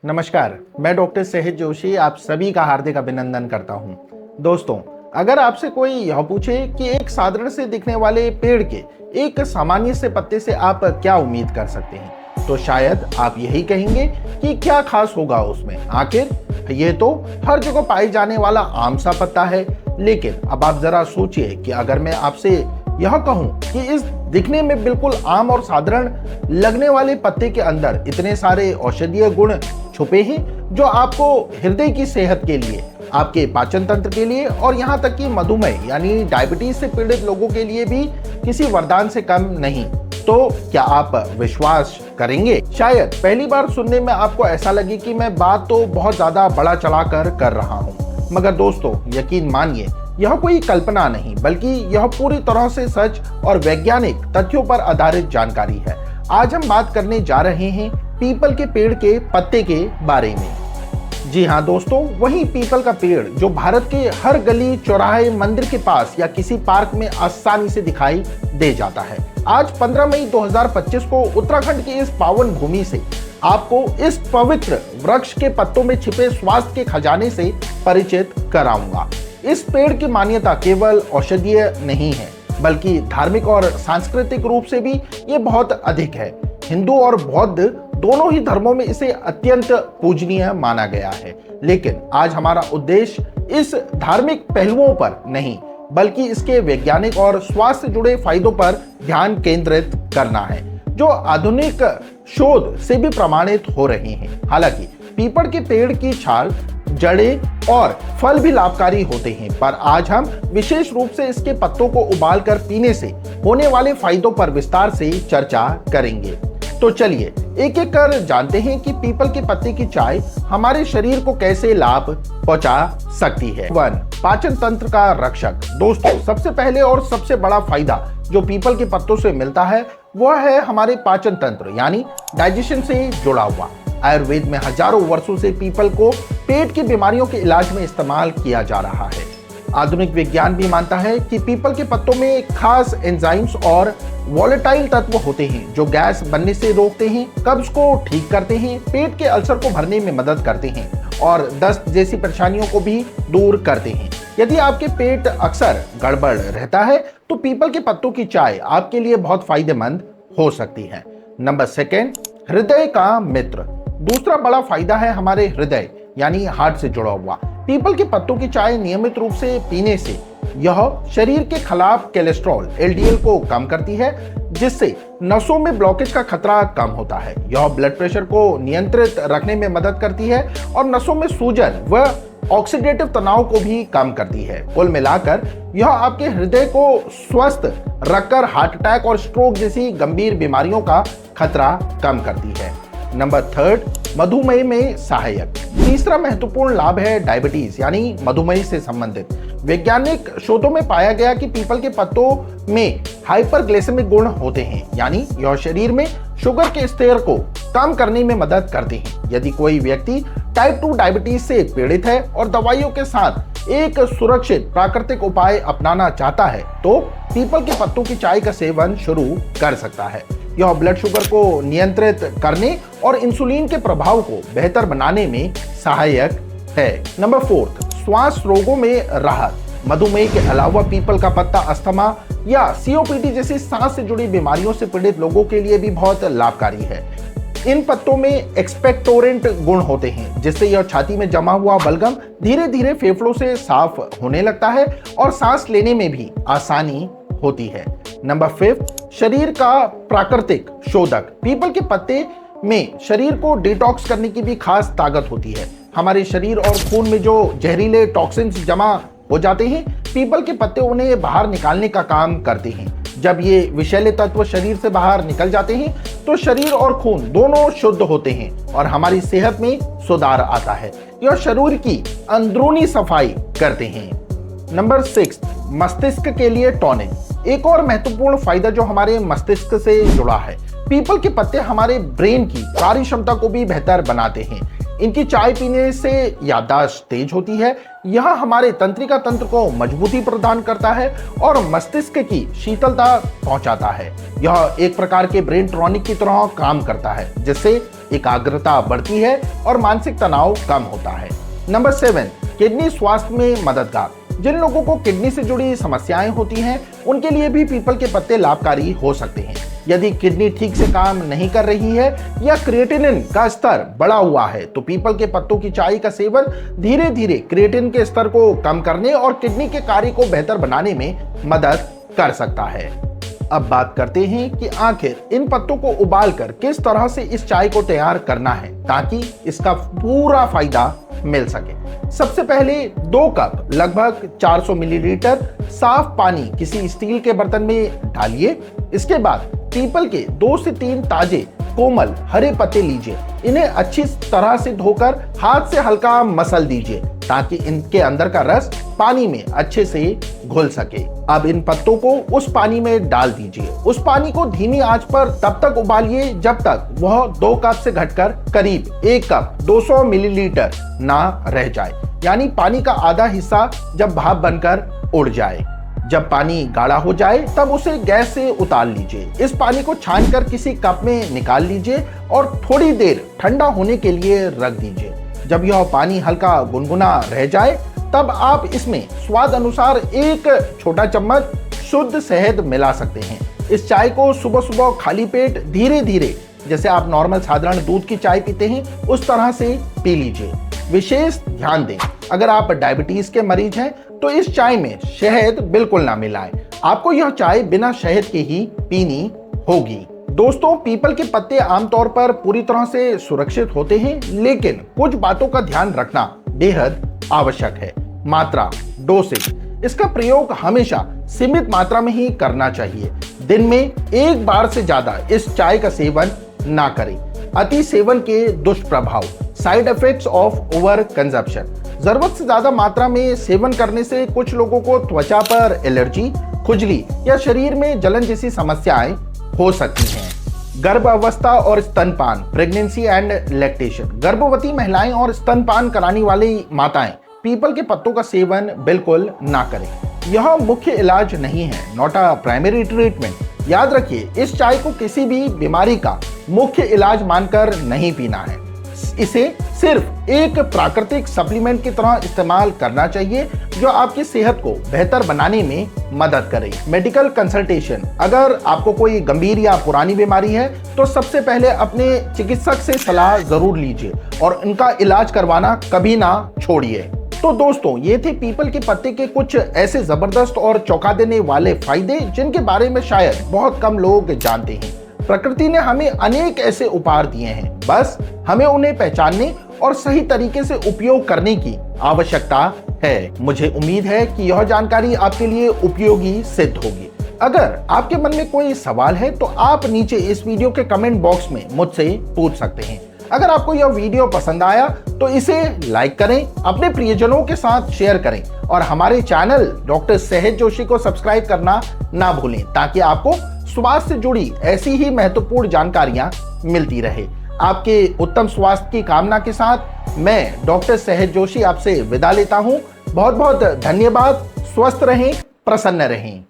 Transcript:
नमस्कार, मैं डॉक्टर सेहत जोशी आप सभी का हार्दिक अभिनंदन करता हूं। दोस्तों, अगर आपसे कोई यह पूछे कि एक साधारण से दिखने वाले पेड़ के एक सामान्य से पत्ते से आप क्या उम्मीद कर सकते हैं, तो शायद आप यही कहेंगे कि क्या खास होगा उसमें। आखिर ये तो हर जगह पाए जाने वाला आम सा पत्ता है। लेकिन अब आप जरा सोचिए कि अगर मैं आपसे यह कहूं कि इस दिखने में बिल्कुल आम और साधारण लगने वाले पत्ते के अंदर इतने सारे औषधीय गुण छुपे हैं जो आपको हृदय की सेहत के लिए, आपके पाचन तंत्र के लिए और यहाँ तक कि मधुमेह यानी डायबिटीज से पीड़ित लोगों के लिए भी किसी वरदान से कम नहीं, तो क्या आप विश्वास करेंगे? शायद पहली बार सुनने में आपको ऐसा लगे कि मैं बात तो बहुत ज्यादा बड़ा चढ़ाकर कर रहा हूँ, मगर दोस्तों यकीन मानिए यह कोई कल्पना नहीं बल्कि यह पूरी तरह से सच और वैज्ञानिक तथ्यों पर आधारित जानकारी है। आज हम बात करने जा रहे हैं पीपल के पेड़ के पत्ते के बारे में। जी हाँ दोस्तों, वही पीपल का पेड़ जो भारत के हर गली चौराहे, मंदिर के पास या किसी पार्क में आसानी से दिखाई दे जाता है। आज 15 मई 2025 को उत्तराखंड की इस पावन भूमि से आपको इस पवित्र वृक्ष के पत्तों में छिपे स्वास्थ्य के खजाने से परिचित कराऊंगा। इस पेड़ की मान्यता केवल औषधीय नहीं है बल्कि धार्मिक और सांस्कृतिक रूप से भी ये बहुत अधिक है। हिंदू और बौद्ध दोनों ही धर्मों में इसे अत्यंत पूजनीय माना गया है। लेकिन आज हमारा उद्देश्य इस धार्मिक पहलुओं पर नहीं बल्कि इसके वैज्ञानिक और स्वास्थ्य जुड़े फायदों पर ध्यान केंद्रित करना है, जो आधुनिक शोध से भी प्रमाणित हो रहे हैं। हालांकि पीपल के पेड़ की छाल, जड़ें और फल भी लाभकारी होते हैं, पर आज हम विशेष रूप से इसके पत्तों को उबालकर पीने से होने वाले फायदों पर विस्तार से चर्चा करेंगे। तो चलिए एक एक कर जानते हैं कि पीपल के पत्ते की चाय हमारे शरीर को कैसे लाभ पहुंचा सकती है। 1. पाचन तंत्र का रक्षक। दोस्तों, सबसे पहले और सबसे बड़ा फायदा जो पीपल के पत्तों से मिलता है वह है हमारे पाचन तंत्र यानी डाइजेशन से जुड़ा हुआ। आयुर्वेद में हजारों वर्षों से पीपल को पेट की बीमारियों के इलाज में इस्तेमाल किया जा रहा है। आधुनिक विज्ञान भी मानता है कि पीपल के पत्तों में खास एंजाइम्स और वोलेटाइल तत्व होते हैं जो गैस बनने से रोकते हैं, कब्ज को ठीक करते हैं, पेट के अल्सर को भरने में मदद करते हैं और दस्त जैसी परेशानियों को भी दूर करते हैं। यदि आपके पेट अक्सर गड़बड़ रहता है तो पीपल के पत्तों की चाय आपके लिए बहुत फायदेमंद हो सकती है। नंबर 2, हृदय का मित्र। दूसरा बड़ा फायदा है हमारे हृदय यानी हार्ट से जुड़ा हुआ। पीपल के पत्तों की चाय नियमित रूप से पीने से यह शरीर के खिलाफ कोलेस्ट्रॉल LDL को कम करती है, जिससे नसों में ब्लॉकेज का खतरा कम होता है। यह ब्लड प्रेशर को नियंत्रित रखने में मदद करती है और नसों में सूजन व ऑक्सीडेटिव तनाव को भी कम करती है। कुल मिलाकर यह आपके हृदय को स्वस्थ रखकर हार्ट अटैक और स्ट्रोक जैसी गंभीर बीमारियों का खतरा कम करती है। नंबर 3, मधुमेह में सहायक। तीसरा महत्वपूर्ण लाभ है डायबिटीज यानी मधुमेह से संबंधित। वैज्ञानिक शोधों में पाया गया कि पीपल के पत्तों में हाइपरग्लाइसेमिक गुण होते हैं, यानी यह शरीर में शुगर के स्तर को कम करने में मदद करते हैं। यदि कोई व्यक्ति टाइप 2 डायबिटीज से पीड़ित है और दवाइयों के साथ एक सुरक्षित प्राकृतिक उपाय अपनाना चाहता है तो पीपल के पत्तों की चाय का सेवन शुरू कर सकता है। यह ब्लड शुगर को नियंत्रित करने और इंसुलिन के प्रभाव को बेहतर बनाने में सहायक है। नंबर 4, श्वास रोगों में राहत। मधुमेह के अलावा पीपल का पत्ता अस्थमा या COPD जैसी सांस से जुड़ी बीमारियों से पीड़ित लोगों के लिए भी बहुत लाभकारी है। इन पत्तों में एक्सपेक्टोरेंट गुण होते हैं, जिससे यह छाती में जमा हुआ बलगम धीरे धीरे फेफड़ों से साफ होने लगता है और सांस लेने में भी आसानी होती है। नंबर 5, शरीर का प्राकृतिक शोधक। पीपल के पत्ते में शरीर को डिटॉक्स करने की भी खास ताकत होती है। हमारे शरीर और खून में जो जहरीले टॉक्सिन्स जमा हो जाते हैं, पीपल के पत्ते उन्हें बाहर निकालने का काम करते हैं। जब ये विषैले तत्व शरीर से बाहर निकल जाते हैं तो शरीर और खून दोनों शुद्ध होते हैं और हमारी सेहत में सुधार आता है। यह शरीर की अंदरूनी सफाई करते हैं। नंबर 6, मस्तिष्क के लिए टॉनिक। एक और महत्वपूर्ण फायदा जो हमारे मस्तिष्क से जुड़ा है। पीपल के पत्ते हमारे ब्रेन की कार्य क्षमता को भी बेहतर बनाते हैं। इनकी चाय पीने से याददाश्त तेज होती है। यह हमारे तंत्रिका तंत्र को मजबूती प्रदान करता है और मस्तिष्क की शीतलता पहुंचाता है। यह एक प्रकार के ब्रेन टॉनिक की तरह काम करता है, जिससे एकाग्रता बढ़ती है और मानसिक तनाव कम होता है। नंबर 7, किडनी स्वास्थ्य में मददगार। जिन लोगों को किडनी से जुड़ी समस्याएं होती हैं, उनके लिए भी पीपल के पत्ते लाभकारी हो सकते हैं। यदि किडनी ठीक से काम नहीं कर रही है या क्रिएटिनिन का स्तर बढ़ा हुआ है, तो पीपल के पत्तों की चाय का सेवन धीरे धीरे क्रिएटिनिन के स्तर को कम करने और किडनी के कार्य को बेहतर बनाने में मदद कर सकता है। अब बात करते हैं कि आखिर इन पत्तों को उबालकर किस तरह से इस चाय को तैयार करना है ताकि इसका पूरा फायदा मिल सके। सबसे पहले 2 कप लगभग 400 मिलीलीटर साफ पानी किसी स्टील के बर्तन में डालिए। इसके बाद पीपल के 2 से 3 ताजे कोमल हरे पत्ते लीजिए। इन्हें अच्छी तरह से धोकर हाथ से हल्का मसल दीजिए ताकि इनके अंदर का रस पानी में अच्छे से घुल सके। अब इन पत्तों को उस पानी में डाल दीजिए। उस पानी को धीमी आंच पर तब तक उबालिए जब तक वह 2 कप से घटकर करीब 1 कप 200 मिलीलीटर ना रह जाए, यानी पानी का आधा हिस्सा जब भाप बनकर उड़ जाए। जब पानी गाढ़ा हो जाए तब उसे गैस से उतार लीजिए। इस पानी को छानकर किसी कप में निकाल लीजिए और थोड़ी देर ठंडा होने के लिए रख दीजिए। जब यह पानी हल्का गुनगुना रह जाए तब आप इसमें स्वाद अनुसार 1 छोटा चम्मच शुद्ध शहद मिला सकते हैं। इस चाय को सुबह सुबह खाली पेट धीरे धीरे, जैसे आप नॉर्मल साधारण दूध की चाय पीते हैं, उस तरह से पी लीजिए। विशेष ध्यान दें, अगर आप डायबिटीज के मरीज हैं तो इस चाय में शहद बिल्कुल ना मिलाएं। आपको यह चाय बिना शहद के ही पीनी होगी। दोस्तों, पीपल के पत्ते आमतौर पर पूरी तरह से सुरक्षित होते हैं, लेकिन कुछ बातों का ध्यान रखना बेहद आवश्यक है। मात्रा, डोसेज, इसका प्रयोग हमेशा सीमित मात्रा में ही करना चाहिए। दिन में 1 बार से ज्यादा इस चाय का सेवन ना करें। अति सेवन के दुष्प्रभाव, side effects of over consumption. जरूरत से ज्यादा मात्रा में सेवन करने से कुछ लोगों को त्वचा पर एलर्जी, खुजली या शरीर में जलन जैसी समस्याएं हो सकती हैं। गर्भ अवस्था और स्तनपान, प्रेगनेंसी एंड लैक्टेशन। गर्भवती महिलाएं और स्तनपान कराने वाली माताएं पीपल के पत्तों का सेवन बिल्कुल ना करें। यह मुख्य इलाज नहीं है, नॉट अ प्राइमरी ट्रीटमेंट। याद रखिए, इस चाय को किसी भी बीमारी का मुख्य इलाज मानकर नहीं पीना है। इसे सिर्फ एक प्राकृतिक सप्लीमेंट की तरह इस्तेमाल करना चाहिए जो आपकी सेहत को बेहतर बनाने में मदद करे। मेडिकल कंसल्टेशन, अगर आपको कोई गंभीर या पुरानी बीमारी है तो सबसे पहले अपने चिकित्सक से सलाह जरूर लीजिए और इनका इलाज करवाना कभी ना छोड़िए। तो दोस्तों, ये थे पीपल के पत्ते के कुछ ऐसे जबरदस्त और चौंका देने वाले फायदे जिनके बारे में शायद बहुत कम लोग जानते हैं। प्रकृति ने हमें अनेक ऐसे उपहार दिए हैं, बस हमें उन्हें पहचानने और सही तरीके से उपयोग करने की आवश्यकता है। मुझे उम्मीद है कि यह जानकारी आपके लिए उपयोगी सिद्ध होगी। अगर आपके मन में कोई सवाल है तो आप नीचे इस वीडियो के कमेंट बॉक्स में मुझसे पूछ सकते हैं। अगर आपको यह वीडियो पसंद आया तो इसे लाइक करें, अपने प्रियजनों के साथ शेयर करें और हमारे चैनल डॉक्टर सहज जोशी को सब्सक्राइब करना ना भूलें ताकि आपको स्वास्थ्य से जुड़ी ऐसी ही महत्वपूर्ण जानकारियां मिलती रहे। आपके उत्तम स्वास्थ्य की कामना के साथ मैं डॉक्टर सहज जोशी आपसे विदा लेता हूं। बहुत बहुत धन्यवाद। स्वस्थ रहें, प्रसन्न रहें।